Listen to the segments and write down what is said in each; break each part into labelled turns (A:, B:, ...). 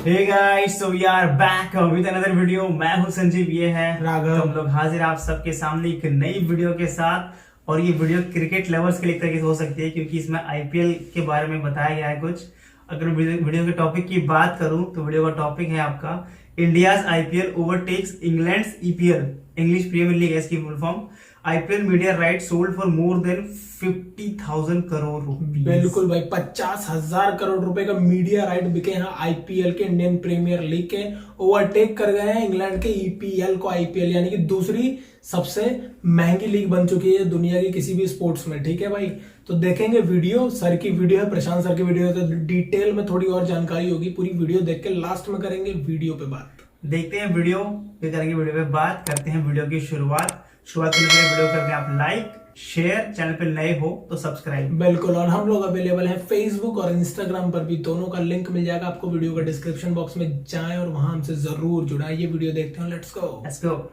A: Hey guys, so we are back with another video. मैं हूं संजीव, ये है
B: राघव।
A: तो हम लोग हाजिर आप सबके सामने एक नई वीडियो के साथ। और ये वीडियो क्रिकेट लवर्स के लिए एक तरीके से हो सकती है, क्योंकि इसमें आईपीएल के बारे में बताया गया है कुछ। अगर वीडियो के टॉपिक की बात करूं तो वीडियो का टॉपिक है आपका India's IPL overtakes England's EPL, English Premier League है इसकी full form. IPL media right sold for more than 50,000 crore rupees.
B: बिल्कुल भाई, 50,000 करोड़ रुपए का मीडिया राइट बिके हैं आईपीएल के, इंडियन प्रीमियर लीग के। ओवरटेक कर गए हैं इंग्लैंड के ईपीएल को। आईपीएल यानी कि दूसरी सबसे महंगी लीग बन चुकी है दुनिया की किसी भी स्पोर्ट्स में। ठीक है भाई, तो देखेंगे वीडियो। सर की वीडियो है, प्रशांत सर की वीडियो है, तो डिटेल में थोड़ी और जानकारी होगी। पूरी वीडियो देख के लास्ट में करेंगे वीडियो पे बात।
A: देखते हैं वीडियो, फिर करेंगे वीडियो पे बात। करते हैं वीडियो की शुरुआत करने के लिए वीडियो करते हैं आप लाइक शेयर, चैनल पे नए हो तो सब्सक्राइब।
B: बिल्कुल, और हम लोग अवेलेबल हैं फेसबुक और इंस्टाग्राम पर भी, दोनों का लिंक मिल जाएगा आपको वीडियो का डिस्क्रिप्शन बॉक्स में। जाएं और वहां हमसे जरूर जुड़ाएं। ये वीडियो देखते हैं, लेट्स गो।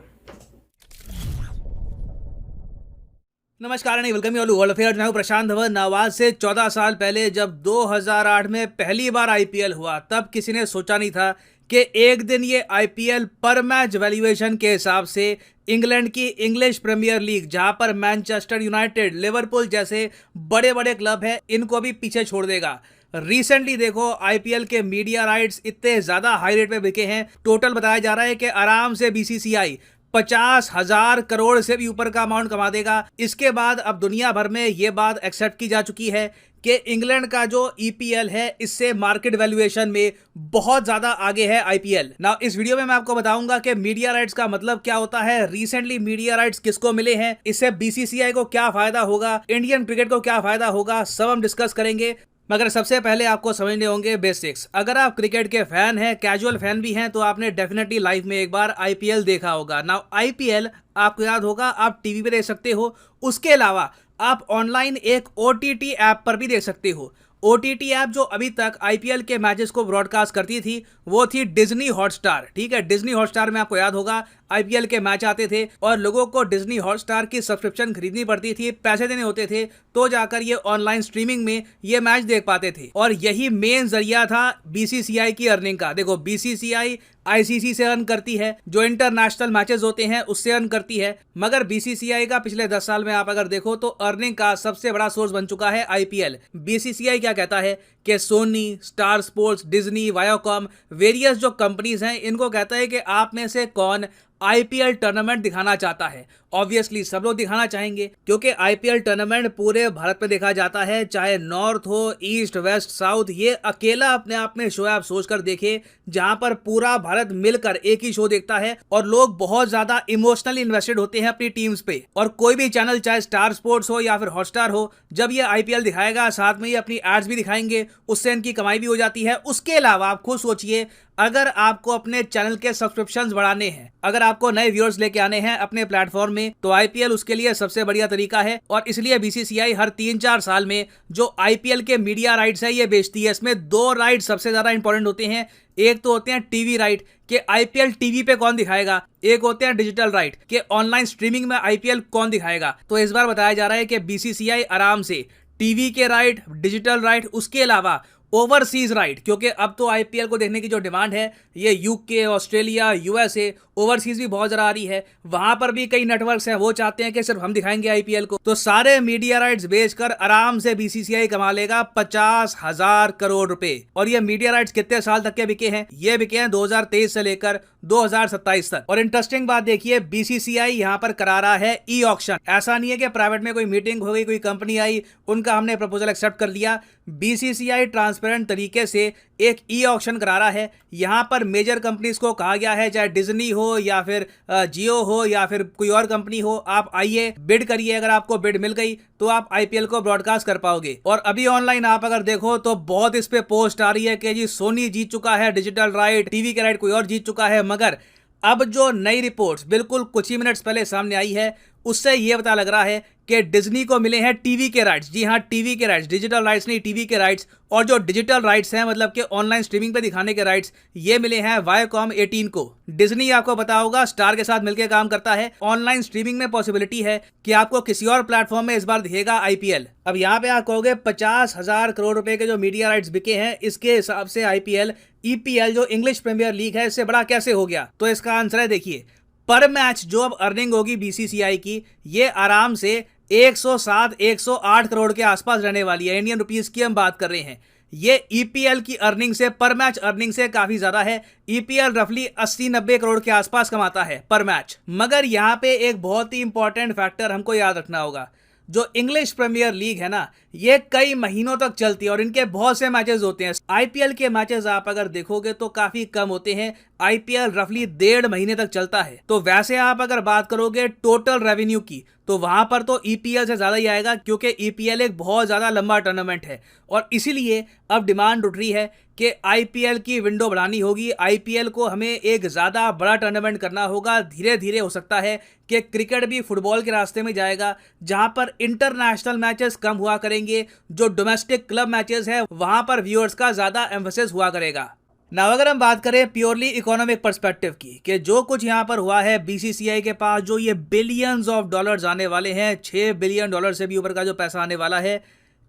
C: नमस्कार नहीं, वेलकम यू वर्ल्ड अफेयर। मैं हूं प्रशांत धवन। आज से 14 साल पहले जब 2008 में पहली बार आईपीएल हुआ, तब किसी ने सोचा नहीं था कि एक दिन ये आईपीएल पर मैच वैल्यूएशन के हिसाब से इंग्लैंड की इंग्लिश प्रीमियर लीग, जहां पर मैनचेस्टर यूनाइटेड, लिवरपूल जैसे बड़े बड़े क्लब हैं, इनको भी पीछे छोड़ देगा। रिसेंटली देखो, आईपीएल के मीडिया राइट्स इतने ज्यादा हाई रेट पे बिके हैं। टोटल बताया जा रहा है कि आराम से बीसीसीआई 50,000 करोड़ से भी ऊपर का अमाउंट कमा देगा। इसके बाद अब दुनिया भर में यह बात एक्सेप्ट की जा चुकी है कि इंग्लैंड का जो ईपीएल है, इससे मार्केट वैल्यूएशन में बहुत ज्यादा आगे है आईपीएल। नाउ इस वीडियो में मैं आपको बताऊंगा कि मीडिया राइट्स का मतलब क्या होता है, रिसेंटली मीडिया राइट्स किसको मिले हैं, इससे बीसीसीआई को क्या फायदा होगा, इंडियन क्रिकेट को क्या फायदा होगा, सब हम डिस्कस करेंगे। मगर सबसे पहले आपको समझने होंगे बेसिक्स। अगर आप क्रिकेट के फैन हैं, कैजुअल फैन भी हैं, तो आपने डेफिनेटली लाइफ में एक बार आईपीएल देखा होगा। नाउ आईपीएल आपको याद होगा, आप टीवी पे देख सकते हो, उसके अलावा आप ऑनलाइन एक ओटीटी ऐप पर भी देख सकते हो। ओटीटी ऐप जो अभी तक आईपीएल के मैचेस को ब्रॉडकास्ट करती थी, वो थी डिज्नी हॉटस्टार। ठीक है, डिज्नी हॉटस्टार में आपको याद होगा आईपीएल के मैच आते थे और लोगों को डिज्नी हॉटस्टार की सब्सक्रिप्शन खरीदनी पड़ती थी, पैसे देने होते थे, तो जाकर ये ऑनलाइन स्ट्रीमिंग में ये मैच देख पाते थे। और यही मेन जरिया था बीसीसीआई की अर्निंग का। देखो, बीसीसीआई आईसीसी से अर्न करती है, जो इंटरनेशनल मैचेस होते हैं उससे अर्न करती है। मगर बीसीसीआई का पिछले 10 साल में आप अगर देखो तो अर्निंग का सबसे बड़ा सोर्स बन चुका है आईपीएल। बीसीसीआई क्या कहता है कि Sony, Star Sports, Disney, Viacom, various जो कंपनीज हैं, इनको कहता है कि आप में से कौन आईपीएल टूर्नामेंट दिखाना चाहता है। ऑब्वियसली सब लोग दिखाना चाहेंगे, क्योंकि आईपीएल टूर्नामेंट पूरे भारत में देखा जाता है, चाहे नॉर्थ हो, ईस्ट, वेस्ट, साउथ। ये अकेला अपने आप में शो है, आप सोचकर देखिए, जहां पर पूरा भारत मिलकर एक ही शो देखता है और लोग बहुत ज्यादा इमोशनली इन्वेस्टेड होते हैं अपनी टीम्स पे। और कोई भी चैनल, चाहे स्टार स्पोर्ट्स हो या फिर हॉटस्टार हो, जब ये आईपीएल दिखाएगा, साथ में ये अपनी एड्स भी दिखाएंगे, उससे इनकी कमाई भी हो जाती है। उसके अलावा आप खुद सोचिए, अगर आपको अपने चैनल के सब्सक्रिप्शंस बढ़ाने हैं, अगर आपको नए व्यूअर्स लेके आने हैं अपने प्लेटफॉर्म में, तो आईपीएल उसके लिए सबसे बढ़िया तरीका है। और इसलिए बीसीसीआई हर 3-4 साल में जो आईपीएल के मीडिया राइट्स है ये बेचती है। इसमें 2 राइट्स सबसे ज्यादा इंपॉर्टेंट होते हैं। एक तो होते हैं टीवी राइट कि आईपीएल टीवी पे कौन दिखाएगा, एक होते हैं डिजिटल राइट कि ऑनलाइन स्ट्रीमिंग में आईपीएल कौन दिखाएगा। तो इस बार बताया जा रहा है कि बीसीसीआई आराम से टीवी के राइट, डिजिटल राइट, उसके अलावा ओवरसीज राइट, क्योंकि अब तो आईपीएल को देखने की जो डिमांड है ये यूके, ऑस्ट्रेलिया, यूएसए, ओवरसीज भी बहुत ज्यादा आ रही है। वहां पर भी कई नेटवर्क्स हैं, वो चाहते हैं कि सिर्फ हम दिखाएंगे आईपीएल को। तो सारे मीडिया राइट्स बेचकर आराम से बीसीसीआई कमा लेगा 50,000 करोड़ रुपए। और ये मीडिया राइट्स कितने साल तक के बिके हैं? ये बिके हैं 2023 से लेकर 2027 तक। और इंटरेस्टिंग बात देखिए, बीसीसीआई यहाँ पर करा रहा है ई ऑक्शन। ऐसा नहीं है कि प्राइवेट में कोई मीटिंग हो गई, कोई कंपनी आई, उनका हमने प्रपोजल एक्सेप्ट कर लिया। बीसीसीआई ट्रांसपेरेंट तरीके से एक ई ऑक्शन करा रहा है। यहाँ पर मेजर कंपनीज को कहा गया है, चाहे डिज्नी हो या फिर जियो हो या फिर कोई और कंपनी हो, आप आइए, बिड करिए। अगर आपको बिड मिल गई तो आप आईपीएल को ब्रॉडकास्ट कर पाओगे। और अभी ऑनलाइन आप अगर देखो तो बहुत इस पे पोस्ट आ रही है कि जी सोनी जीत चुका है डिजिटल राइट, टीवी के राइट कोई और जीत चुका है। मगर अब जो नई रिपोर्ट्स बिल्कुल कुछ ही मिनट्स पहले सामने आई है, उससे ये पता लग रहा है कि डिज्नी को मिले हैं टीवी के राइट्स। जी हाँ, टीवी के राइट्स, डिजिटल राइट्स नहीं, टीवी के राइट्स। और जो डिजिटल राइट्स हैं, मतलब कि ऑनलाइन स्ट्रीमिंग पे दिखाने के राइट्स, ये मिले हैं वायाकॉम 18 को। डिज्नी आपको पता होगा स्टार के साथ मिलकर काम करता है। ऑनलाइन स्ट्रीमिंग में पॉसिबिलिटी है कि आपको किसी और प्लेटफॉर्म में इस बार दिखेगा आईपीएल। अब यहाँ पे आप कहोगे 50,000 करोड़ रुपए के जो मीडिया राइट्स बिके हैं, इसके हिसाब से आईपीएल, ईपीएल जो इंग्लिश प्रीमियर लीग है, इससे बड़ा कैसे हो गया? तो इसका आंसर है, देखिए, पर मैच जो अब अर्निंग होगी बीसीसीआई की, ये आराम से 107-108 करोड़ के आसपास रहने वाली है। इंडियन रुपीस की हम बात कर रहे हैं। ये ईपीएल की अर्निंग से, पर मैच अर्निंग से काफी ज्यादा है। ईपीएल रफली 80-90 करोड़ के आसपास कमाता है पर मैच। मगर यहां पे एक बहुत ही इंपॉर्टेंट फैक्टर हमको याद रखना होगा। जो इंग्लिश प्रीमियर लीग है ना, ये कई महीनों तक चलती है और इनके बहुत से मैचेस होते हैं। आईपीएल के मैचेस आप अगर देखोगे तो काफी कम होते हैं। आईपीएल रफली 1.5 महीने तक चलता है। तो वैसे आप अगर बात करोगे टोटल रेवेन्यू की, तो वहां पर तो ईपीएल से ज्यादा ही आएगा, क्योंकि ईपीएल एक बहुत ज्यादा लंबा टूर्नामेंट है। और इसीलिए अब डिमांड उठ रही है कि आईपीएल की विंडो बढ़ानी होगी। आईपीएल को हमें एक ज्यादा बड़ा टूर्नामेंट करना होगा। धीरे धीरे हो सकता है कि क्रिकेट भी फुटबॉल के रास्ते में जाएगा, जहां पर इंटरनेशनल मैचेस कम हुआ करेंगे। जो डोमेस्टिक क्लब मैचेस है, वहां पर व्यूअर्स का ज्यादा एम्फेसिस हुआ करेगा। ना अगर हम बात करें प्योरली इकोनॉमिक पर्सपेक्टिव की, कि जो कुछ यहाँ पर हुआ है, बीसीसीआई के पास जो ये बिलियंस ऑफ डॉलर्स आने वाले हैं, $6 बिलियन से भी ऊपर का जो पैसा आने वाला है,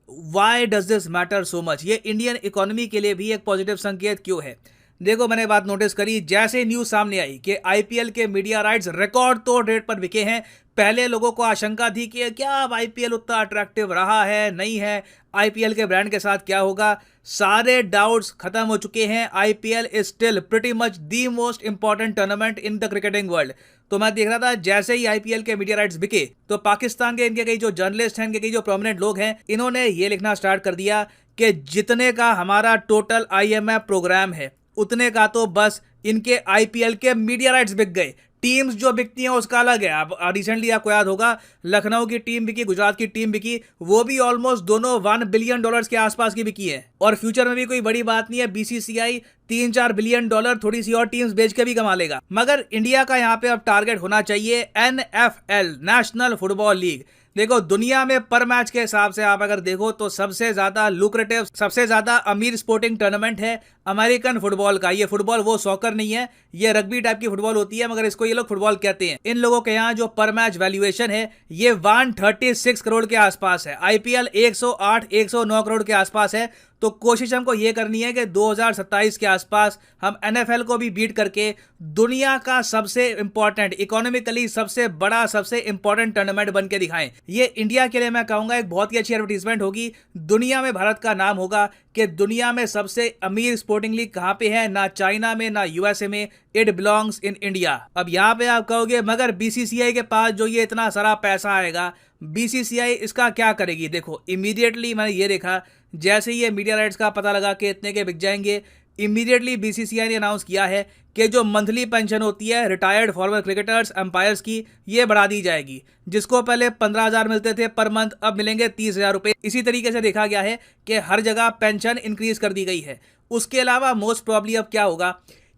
C: why does this matter so much? ये इंडियन इकोनॉमी के लिए भी एक पॉजिटिव संकेत क्यों है? देखो, मैंने बात नोटिस करी, जैसे न्यूज सामने आई कि आईपीएल के मीडिया राइट्स रिकॉर्ड तोड़ रेट पर बिके हैं, पहले लोगों को आशंका थी कि क्या अब आईपीएल उतना अट्रैक्टिव रहा है, नहीं है, आईपीएल के ब्रांड के साथ क्या होगा? सारे डाउट्स खत्म हो चुके हैं। IPL is still pretty much the most important tournament in the cricketing world. तो मैं देख रहा था, जैसे ही आईपीएल के मीडिया राइट्स बिके, तो पाकिस्तान के इनके कई जो जर्नलिस्ट हैं, इनके कई जो प्रोमिनेंट लोग हैं, इन्होंने ये लिखना स्टार्ट कर दिया कि जितने का हमारा टोटल आईएमएफ प्रोग्राम है, उतने का तो बस इनके आईपीएल के मीडिया राइट्स बिक गए। टीम्स जो बिकती हैं उसका अलग है। अब रिसेंटली आपको याद होगा, लखनऊ की टीम बिकी, गुजरात की टीम बिकी, वो भी ऑलमोस्ट दोनों $1 बिलियन के आसपास की बिकी है। और फ्यूचर में भी कोई बड़ी बात नहीं है, बीसीसीआई $3-4 बिलियन थोड़ी सी और टीम्स बेच के भी कमा लेगा। मगर इंडिया का यहाँ पे अब टारगेट होना चाहिए एनएफएल, नेशनल फुटबॉल लीग। देखो, दुनिया में पर मैच के हिसाब से आप अगर देखो तो सबसे ज्यादा लुक्रेटिव, सबसे ज्यादा अमीर स्पोर्टिंग टूर्नामेंट है अमेरिकन फुटबॉल का। ये फुटबॉल वो सॉकर नहीं है, ये रग्बी टाइप की फुटबॉल होती है, मगर इसको ये लोग फुटबॉल कहते हैं। इन लोगों के यहाँ जो पर मैच वैल्यूएशन है, ये 136 करोड़ के आसपास है। आईपीएल 108-109 करोड़ के आसपास है। तो कोशिश हमको ये करनी है कि 2027 के आसपास हम एनएफएल को भी बीट करके दुनिया का सबसे इंपॉर्टेंट, इकोनॉमिकली सबसे बड़ा, सबसे इंपॉर्टेंट टूर्नामेंट बन के दिखाएं। ये इंडिया के लिए मैं कहूंगा एक बहुत ही अच्छी एडवर्टीजमेंट होगी। दुनिया में भारत का नाम होगा कि दुनिया में सबसे अमीर स्पोर्टिंग लीग कहां पे है, ना चाइना में, ना यूएसए में, इट बिलोंग्स इन इंडिया। अब यहां पे आप कहोगे, मगर बीसीसीआई के पास जो ये इतना सारा पैसा आएगा, बीसीसीआई इसका क्या करेगी? देखो, इमीडिएटली मैंने ये देखा, जैसे ही ये मीडिया राइट्स का पता लगा कि इतने के बिक जाएंगे, इमीडिएटली बीसीसीआई ने अनाउंस किया है कि जो मंथली पेंशन होती है रिटायर्ड फॉरवर क्रिकेटर्स, अंपायर्स की, ये बढ़ा दी जाएगी। जिसको पहले 15,000 मिलते थे पर मंथ, अब मिलेंगे 30,000 रुपए। इसी तरीके से देखा गया है कि हर जगह पेंशन इंक्रीज कर दी गई है। उसके अलावा मोस्ट प्रॉब्ली अब क्या होगा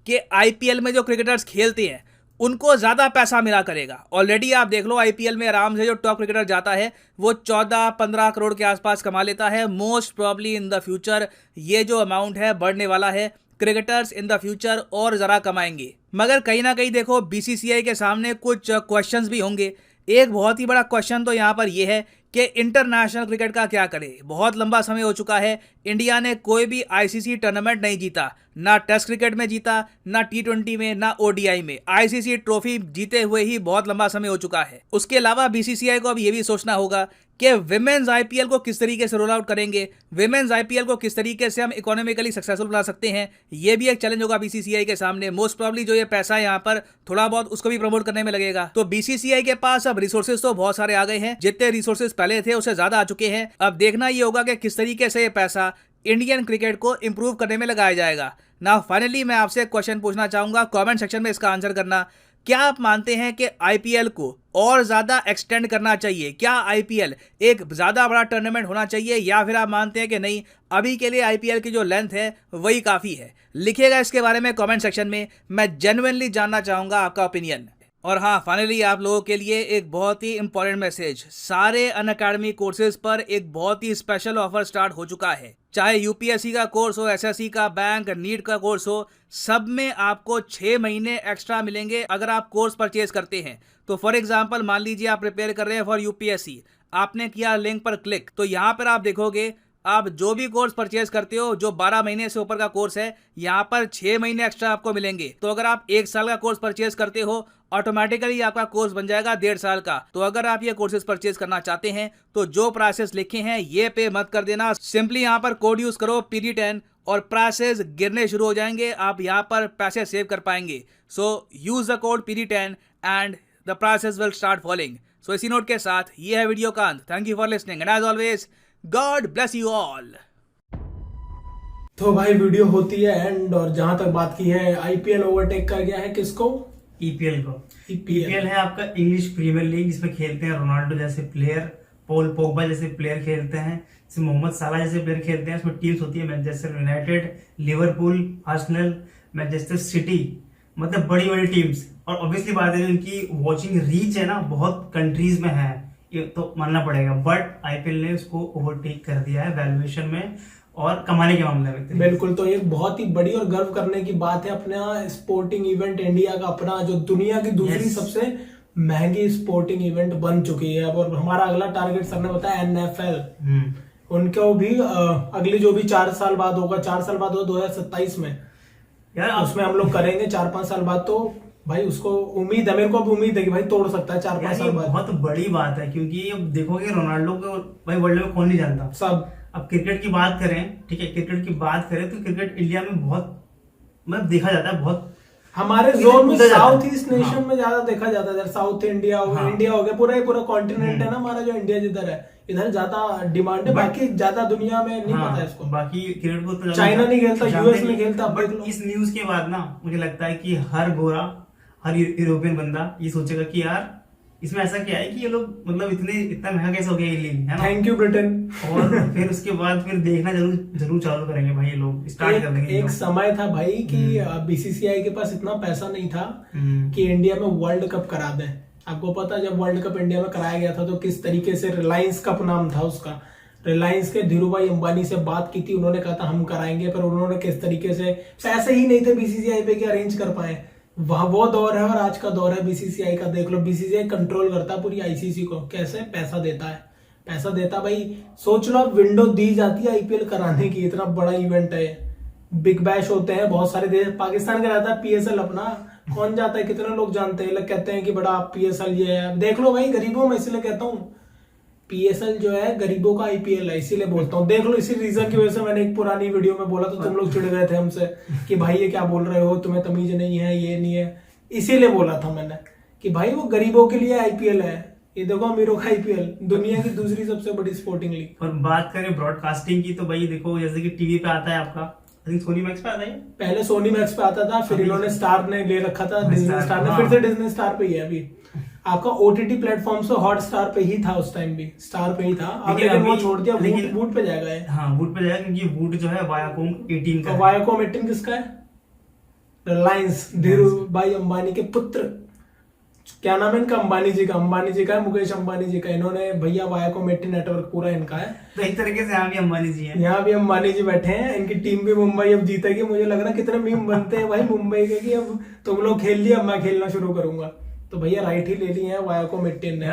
C: कि आईपीएल में जो क्रिकेटर्स खेलते हैं उनको ज्यादा पैसा मिला करेगा। ऑलरेडी आप देख लो, आईपीएल में आराम से जो टॉप क्रिकेटर जाता है वो 14-15 करोड़ के आसपास कमा लेता है। Most probably in the future ये जो अमाउंट है बढ़ने वाला है। क्रिकेटर्स इन द फ्यूचर और जरा कमाएंगे। मगर कहीं ना कहीं देखो, बीसीसीआई के सामने कुछ क्वेश्चंस भी होंगे। एक बहुत ही बड़ा क्वेश्चन तो यहाँ पर यह है कि इंटरनेशनल क्रिकेट का क्या करे। बहुत लंबा समय हो चुका है, इंडिया ने कोई भी आईसीसी टूर्नामेंट नहीं जीता, ना टेस्ट क्रिकेट में जीता, ना T20 में, ना ओडीआई में। आईसीसी ट्रॉफी जीते हुए ही बहुत लंबा समय हो चुका है। उसके अलावा बीसीसीआई को अब ये भी सोचना होगा कि विमेन्स आईपीएल को किस तरीके से रोल आउट करेंगे, विमेन्स आईपीएल को किस तरीके से हम इकोनॉमिकली सक्सेसफुल बना सकते हैं। ये भी एक चैलेंज होगा बीसीसीआई के सामने। मोस्ट प्रॉब्ली जो ये पैसा है यहाँ पर थोड़ा बहुत उसको भी प्रमोट करने में लगेगा। तो बीसीसीआई के पास अब रिसोर्सेज तो बहुत सारे आ गए हैं, जितने रिसोर्सेज पहले थे उससे ज्यादा आ चुके हैं। अब देखना ये होगा कि किस तरीके से ये पैसा इंडियन क्रिकेट को इंप्रूव करने में लगाया जाएगा। ना फाइनली मैं आपसे एक क्वेश्चन पूछना चाहूंगा, कमेंट सेक्शन में इसका आंसर करना। क्या आप मानते हैं कि आईपीएल को और ज्यादा एक्सटेंड करना चाहिए? क्या आईपीएल एक ज्यादा बड़ा टूर्नामेंट होना चाहिए, या फिर आप मानते हैं कि नहीं, अभी के लिए आईपीएल की जो लेंथ है वही काफी है? लिखिएगा इसके बारे में कमेंट सेक्शन में। मैं जेन्युइनली जानना चाहूंगा आपका ओपिनियन। और हाँ, फाइनली आप लोगों के लिए एक बहुत ही इंपॉर्टेंट मैसेज। सारे अनअकैडमी कोर्सेज पर एक बहुत ही स्पेशल ऑफर स्टार्ट हो चुका है। चाहे यूपीएससी का कोर्स हो, एसएससी का, बैंक, नीट का कोर्स हो, सब में आपको 6 महीने एक्स्ट्रा मिलेंगे अगर आप कोर्स परचेज करते हैं। तो फॉर एग्जाम्पल मान लीजिए आप प्रिपेयर कर रहे हैं फॉर यूपीएससी, आपने किया लिंक पर क्लिक, तो यहाँ पर आप देखोगे आप जो भी कोर्स परचेज करते हो, जो 12 महीने से ऊपर का कोर्स है, यहाँ पर 6 महीने एक्स्ट्रा आपको मिलेंगे। तो अगर आप 1 साल का कोर्स परचेज करते हो, ऑटोमेटिकली आपका कोर्स बन जाएगा 1.5 साल का। तो अगर आप ये कोर्सेज परचेज करना चाहते हैं तो जो प्राइसेस लिखे हैं ये पे मत कर देना, सिंपली यहाँ पर कोड यूज करो PD10 और प्राइसेस गिरने शुरू हो जाएंगे, आप यहाँ पर पैसे सेव कर पाएंगे। So use the code PD10 and the prices will start falling. So इसी नोट के साथ ये है वीडियो का अंत। Thank you for listening and as always God bless you all.
B: तो भाई वीडियो होती है एंड, और जहां तक बात की है आईपीएल ओवरटेक कर गया है किसको?
A: ईपीएल को। ईपीएल है आपका इंग्लिश प्रीमियर लीग, जिसमें खेलते हैं रोनाल्डो जैसे प्लेयर, पॉल पोग्बा जैसे प्लेयर खेलते हैं, जिसमें मोहम्मद साला जैसे प्लेयर खेलते हैं। उसमें टीम्स होती है Manchester United, Liverpool, Arsenal, Manchester city, मतलब बड़ी बड़ी टीम्स। और ऑब्वियसली बात है उनकी वॉचिंग रीच है ना, बहुत कंट्रीज में है, ये तो मानना पड़ेगा। बट आईपीएल ने उसको ओवरटेक कर दिया है वैल्यूएशन में और कमाने के मामले में।
B: बिल्कुल, तो एक बहुत ही बड़ी और गर्व करने की बात है अपना स्पोर्टिंग इवेंट इंडिया का, अपना जो दुनिया की दूसरी सबसे महंगी स्पोर्टिंग इवेंट बन चुकी है। और हमारा अगला टारगेट सर ने बताया NFL, उनको भी अगली जो भी 4 साल बाद होगा, 4 साल बाद होगा 2027 में यार, उसमें हम लोग करेंगे 4-5 साल बाद। तो भाई उसको उम्मीद है, मेरे को भी उम्मीद है कि भाई तोड़ सकता है 4-5 साल बाद।
A: बहुत बड़ी बात है, क्योंकि अब देखोगे रोनाल्डो को भाई वर्ल्ड में कौन नहीं जानता
B: सब।
A: अब क्रिकेट की बात करें, ठीक है, क्रिकेट की बात करें तो क्रिकेट इंडिया में बहुत मतलब देखा जाता है, बहुत
B: हमारे जोन में साउथ ईस्ट नेशन में ज्यादा देखा जाता है। साउथ इंडिया हो गया, इंडिया हो गया, पूरा कॉन्टिनेंट है ना हमारा, जो इंडिया जिधर है इधर ज्यादा डिमांड है। बाकी ज्यादा दुनिया में नहीं पता है इसको।
A: बाकी क्रिकेट को तो
B: चाइना नहीं खेलता, यूएस नहीं खेलता।
A: बट इस न्यूज के बाद ना मुझे लगता है कि हर गोरा, हर यूरोपियन बंदा ये सोचेगा कि यार इसमें ऐसा क्या है कि ये लोग मतलब इतना महंगा कैसे हो गया ये लीग, है ना?
B: Thank you Britain.
A: और फिर उसके बाद फिर देखना जरूर चालू करेंगे भाई, ये लोग स्टार्ट कर देंगे।
B: एक समय था भाई कि बीसीसीआई के पास इतना पैसा नहीं था कि इंडिया में वर्ल्ड कप करा दें। आपको पता, जब वर्ल्ड कप इंडिया में कराया गया था तो किस तरीके से, रिलायंस कप नाम था उसका, रिलायंस के धीरू भाई अंबानी से बात की थी, उन्होंने कहा था हम कराएंगे, पर उन्होंने किस तरीके से, पैसे ही नहीं थे बीसीसीआई पे कि अरेंज कर पाए। वहां वो दौर है और आज का दौर है बीसीसीआई का। देख लो, बीसीसीआई कंट्रोल करता है पूरी आईसीसी को। कैसे? पैसा देता है, पैसा देता भाई। सोच लो, विंडो दी जाती है आईपीएल कराने की, इतना बड़ा इवेंट है। बिग बैश होते हैं बहुत सारे देश, पाकिस्तान का रहता है पीएसएल अपना, कौन जाता है, कितने लोग जानते हैं। लोग कहते हैं कि बड़ा पीएसएल ये है। देख लो भाई, गरीबों में, इसलिए कहता हूँ पीएसएल जो है गरीबों का आईपीएल है, इसीलिए बोलता हूँ। देख लो, इसी रीजन की वजह से मैंने एक पुरानी वीडियो में बोला तो तुम लोग चिढ़ गए थे हमसे कि भाई ये क्या बोल रहे हो, तुम्हें तमीज नहीं है, ये नहीं है। इसीलिए बोला था मैंने कि भाई वो गरीबों के लिए आईपीएल है। ये देखो, अमीरों का आईपीएल, दुनिया की दूसरी सबसे बड़ी स्पोर्टिंग लीग।
A: और बात करें ब्रॉडकास्टिंग की तो भाई देखो, जैसे कि टीवी पे आता है आपका, सोनी मैक्स पे आता है, पहले
B: सोनी मैक्स पे आता था, फिर इन्होंने स्टार ने ले रखा था, डिज्नी स्टार ने, फिर से डिज्नी स्टार पे ही है अभी। आपका ओटीटी प्लेटफॉर्म से हॉट स्टार पे ही था उस टाइम भी, स्टार पे ही था। अब लेकिन वो छोड़ दिया, वूट पे जाएगा।
A: हाँ, वूट पे जाएगा, क्योंकि वूट जो है वायाकॉम 18 का।
B: वायाकॉम 18 किसका है? रिलायंस, धीरू भाई अंबानी के पुत्र, क्या नाम है इनका, अंबानी जी का है, मुकेश अंबानी जी का। इन्होंने भैया वायाकॉम 18 नेटवर्क पूरा इनका है।
A: तो एक तरीके से यहाँ भी अंबानी जी हैं,
B: यहाँ भी अंबानी जी बैठे हैं। इनकी टीम भी मुंबई अब जीतेगी। मुझे लग रहा है कितने मीम बनते हैं भाई मुंबई के कि अब तुम लोग खेल लिया, अब मैं खेलना शुरू करूंगा। तो भैया राइट ही ले ली है वायाकॉम 18 ने।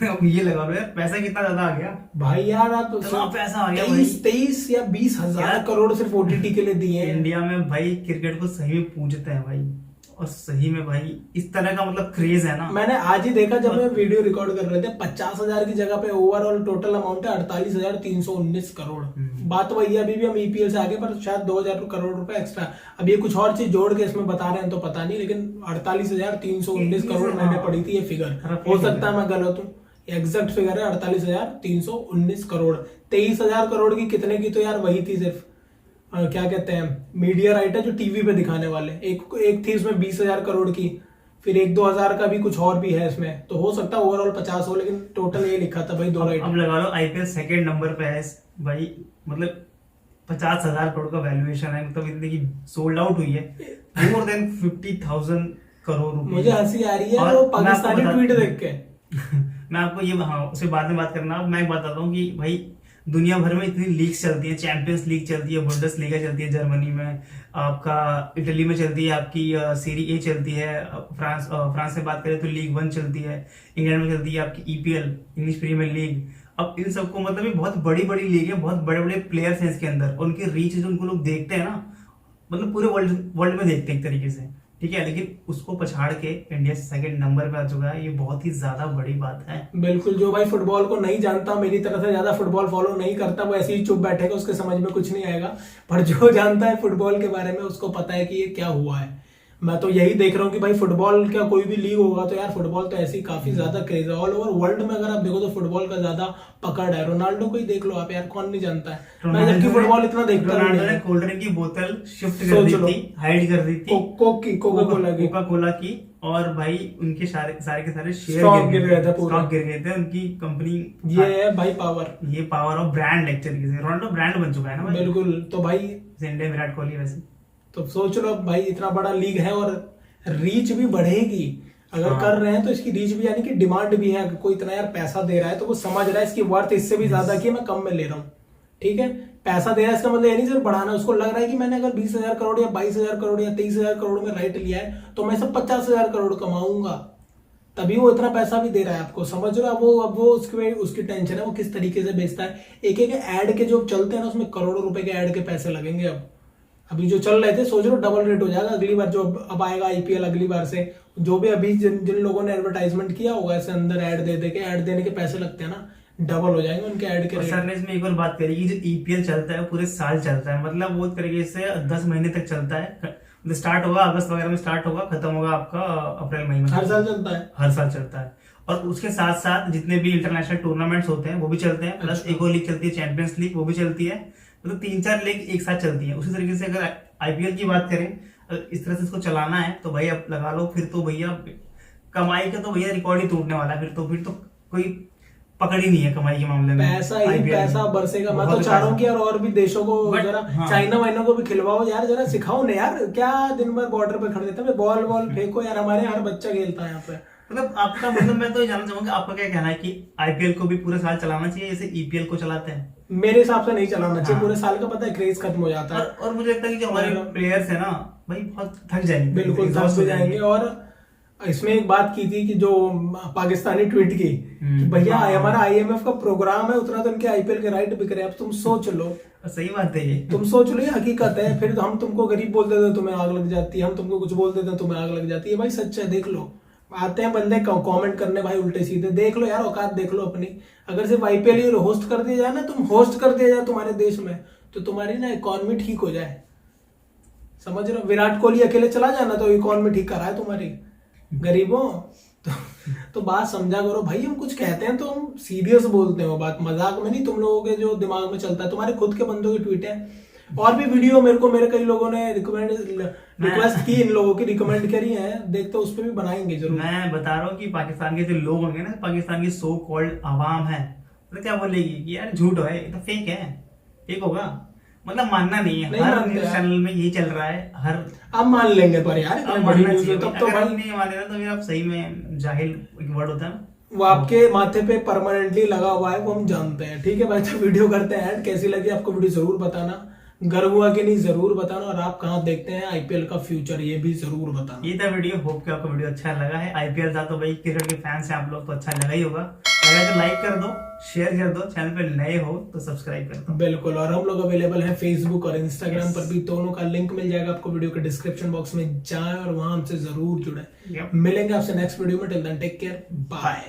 A: अब ये लगा लो यार, पैसा कितना ज्यादा आ गया
B: भाई यार। आप
A: पैसा आ गया,
B: 23 या 20 हजार करोड़ सिर्फ ओटीटी के लिए दिए हैं।
A: इंडिया में भाई क्रिकेट को सही में पूजते हैं भाई, और सही में भाई इस तरह का मतलब क्रेज है ना।
B: मैंने आज ही देखा जब मैं वीडियो रिकॉर्ड कर रहे थे, 50,000 की जगह पे ओवरऑल टोटल अमाउंट है 48,319 करोड़। बात वही है, अभी भी हम ईपीएल से आगे, पर शायद 2,000 करोड़ रुपए एक्स्ट्रा। अब ये कुछ और चीज जोड़ के इसमें बता रहे हैं तो पता नहीं, लेकिन 48,319 करोड़ मैंने पढ़ी थी ये फिगर। हो सकता है मैं गलत हूँ, एग्जैक्ट फिगर है 48,319 करोड़। 23,000 करोड़ की कितने की तो यार वही थी सिर्फ, क्या कहते हैं, मीडिया राइट है जो टीवी पे दिखाने वाले। एक थी इसमें 20,000 करोड़ की, फिर 1-2 हजार का भी कुछ और भी है इसमें। तो हो सकता है ओवरऑल 50 हो, लेकिन टोटल ये लिखा था भाई 2 राइट।
A: अब लगा लो आईपीएल सेकंड नंबर पे है भाई, मतलब 50,000 करोड़ का वैल्यूएशन है, मतलब इतनी की सोल्ड आउट हुई है। मोर देन 50,000 करोड़ रुपए।
B: मुझे हंसी आ रही है
A: और
B: वो
A: मैं आपको
B: पाकिस्तानी
A: बता-
B: ट्वीट देख के।
A: मैं आपको ये, हाँ उससे बाद में बात करना। अब मैं बताता हूँ कि भाई दुनिया भर में इतनी लीग्स चलती है, चैंपियंस लीग चलती है, बुंडेसलीगा चलती है जर्मनी में, आपका इटली में चलती है, आपकी सीरी ए चलती है, फ्रांस से बात करें तो लीग 1 चलती है, इंग्लैंड में चलती है आपकी ईपीएल, इंग्लिश प्रीमियर लीग। अब इन सबको मतलब ये बहुत बड़ी बड़ी लीग है, बहुत बड़े बड़े प्लेयर्स हैं इसके अंदर, और उनकी रीच जो उनको लोग देखते हैं ना, मतलब पूरे वर्ल्ड में देखते हैं एक तरीके से, ठीक है। लेकिन उसको पछाड़ के इंडिया सेकंड नंबर पे आ चुका है, ये बहुत ही ज्यादा बड़ी बात है।
B: बिल्कुल, जो भाई फुटबॉल को नहीं जानता, मेरी तरह से ज्यादा फुटबॉल फॉलो नहीं करता, वो ऐसे ही चुप बैठेगा, उसके समझ में कुछ नहीं आएगा। पर जो जानता है फुटबॉल के बारे में, उसको पता है कि ये क्या हुआ है। मैं तो यही देख रहा हूँ कि भाई फुटबॉल का कोई भी लीग होगा तो यार फुटबॉल तो ऐसी काफी ज्यादा क्रेज है। ऑल ओवर वर्ल्ड में अगर आप देखो तो फुटबॉल का ज्यादा पकड़ है। रोनाल्डो को ही देख लो आप यार, कौन नहीं जानता है। मैं जबकि फुटबॉल इतना देखता नहीं।
A: रोनाल्डो ने कोल्ड ड्रिंक की बोतल शिफ्ट कर दी थी, हाइड कर दी थी, कोका कोला की, और भाई उनके सारे के सारे शेयर गिर गए थे, उनकी कंपनी।
B: ये है भाई पावर,
A: ये power of brand actually. Ronaldo brand बन चुका है ना भाई।
B: बिल्कुल। तो भाई
A: इंडिया विराट कोहली वैसे,
B: तो सोच लो भाई इतना बड़ा लीग है और रीच भी बढ़ेगी अगर कर रहे हैं तो इसकी रीच भी, यानी कि डिमांड भी है। कोई इतना यार पैसा दे रहा है तो वो समझ रहा है इसकी वर्थ इससे भी ज्यादा कि मैं कम में ले रहा हूँ, ठीक है। पैसा दे रहा है इसका मतलब ये नहीं सिर्फ बढ़ाना, उसको लग रहा है कि मैंने अगर 20,000 करोड़ या 22,000 करोड़ या 23,000 करोड़ में राइट लिया है तो मैं सब 50,000 करोड़ कमाऊंगा, तभी वो इतना पैसा भी दे रहा है आपको, समझ रहे हो। अब वो उसकी टेंशन है वो किस तरीके से बेचता है। एक एक ऐड के जो चलते हैं ना उसमें करोड़ों रुपए के ऐड के पैसे लगेंगे। अभी जो चल रहे थे सोच लो डबल रेट हो जाएगा अगली बार, जो अब आएगा आईपीएल अगली बार से। जो भी अभी जिन लोगों ने एडवर्टाइजमेंट किया होगा इससे अंदर ऐड ऐड देने के पैसे लगते हैं ना, डबल हो जाएंगे उनके ऐड के।
A: सर ने इसमें एक और बात करी कि जो ईपीएल चलता है पूरे साल चलता है, मतलब वो तरीके से 10 महीने तक चलता है। स्टार्ट होगा अगस्त वगैरह में, स्टार्ट होगा, खत्म होगा आपका अप्रैल मई में।
B: हर साल चलता है,
A: हर साल चलता है। और उसके साथ साथ जितने भी इंटरनेशनल टूर्नामेंट्स होते हैं वो भी चलते हैं, प्लस एक और लीग चलती है चैंपियंस लीग, वो भी चलती है। मतलब 3-4 लीग एक साथ चलती है। उसी तरीके से अगर आईपीएल की बात करें, इस तरह से इसको चलाना है तो भाई अब लगा लो, फिर तो भैया कमाई का तो भैया रिकॉर्ड ही टूटने वाला है। फिर तो कोई पकड़ ही नहीं है कमाई के मामले में।
B: पैसा ही पैसा बरसेगा। मैं तो चाह रहा हूँ कि यार और भी देशों को जरा, चाइना वाइना को भी खिलवाओ यार, जरा सिखाओ ना यार। क्या दिन भर बॉर्डर पे खड़े रहते हैं, बॉल फेंको यार, हमारे हर बच्चा खेलता है यहाँ पे।
A: मतलब आपका मतलब मैं तो ये जानना चाहूंगा आपका क्या कहना है कि आईपीएल को भी पूरे साल चलाना चाहिए जैसे ईपीएल को चलाते हैं?
B: मेरे हिसाब से नहीं चलाना चाहिए पूरे साल का, पता है क्रेज खत्म हो जाता है।
A: और मुझे लगता है कि जो हमारे प्लेयर्स है ना भाई बहुत थक जाएंगे,
B: बिल्कुल थक हो जाएंगे। और इसमें एक बात की थी कि जो पाकिस्तानी ट्वीट की कि भैया हमारा आईएमएफ का प्रोग्राम है, उतना तो इनके आईपीएल के राइट बिक रहे हैं। अब तुम सोच लो,
A: सही बात है ये,
B: तुम सोच लो, ये हकीकत है। फिर हम तुमको गरीब बोल देते हैं तुम्हें आग लग जाती है, हम तुमको कुछ बोल देते हैं तुम्हें आग लग जाती है। भाई सच है, देख लो, आते हैं बंदे कमेंट करने भाई उल्टे सीधे, देख लो यार औकात देख लो अपनी। अगर सिर्फ आईपीएल ही होस्ट कर दिया जाए ना, तुम होस्ट कर दिया जाए तुम्हारे देश में, तो तुम्हारी ना इकोनॉमी ठीक हो जाए, समझ रहे हो। विराट कोहली अकेले चला जाना तो इकोनॉमी ठीक करा है तुम्हारी, गरीबों। तो बात समझा करो भाई। हम कुछ कहते हैं तो हम सीरियस बोलते हैं, बात मजाक में नहीं। तुम लोगों के जो दिमाग में चलता है, तुम्हारे खुद के बंदों की ट्वीट है। और भी वीडियो मेरे कई लोगों ने रिक्वेस्ट की, इन लोगों की रिकमेंड करी है, देखते उस पर भी बनाएंगे जरूर।
A: मैं बता रहा हूँ कि पाकिस्तान के जो लोग होंगे ना, पाकिस्तान की सो कॉल्ड आवाम है, तो क्या बोलेगी कि यार झूठ है, तो फेक है, फेक होगा, मतलब मानना नहीं है। हर न्यूज चैनल में यही चल रहा है, हर
B: आप मान लेंगे पर यार बड़ी न्यूज है तब तो भाई
A: नहीं मानेगा तो फिर आप सही में जाहिल एक वर्ड होता है,
B: वो आपके माथे पे परमानेंटली लगा हुआ है, वो हम जानते हैं। ठीक है भाई, तो वीडियो करते हैं ऐड। कैसी लगी आपको वीडियो जरूर बताना, गर्व हुआ कि नहीं जरूर बताना, और आप कहाँ देखते हैं आईपीएल का फ्यूचर ये भी जरूर बताना।
A: ये था वीडियो, होप कि आपको वीडियो अच्छा लगा है। आईपीएल था तो भाई क्रिकेट के फैंस हैं आप लोग, तो अच्छा लगा ही होगा। अगर तो लाइक कर दो, शेयर कर दो, चैनल पे नए हो तो सब्सक्राइब कर दो।
B: बिल्कुल। और हम लोग अवेलेबल हैं फेसबुक और इंस्टाग्राम पर भी, दोनों का लिंक मिल जाएगा आपको वीडियो के डिस्क्रिप्शन बॉक्स में। जाएं और वहां हमसे जरूर जुड़े। मिलेंगे आपसे नेक्स्ट वीडियो में, till then take care, bye.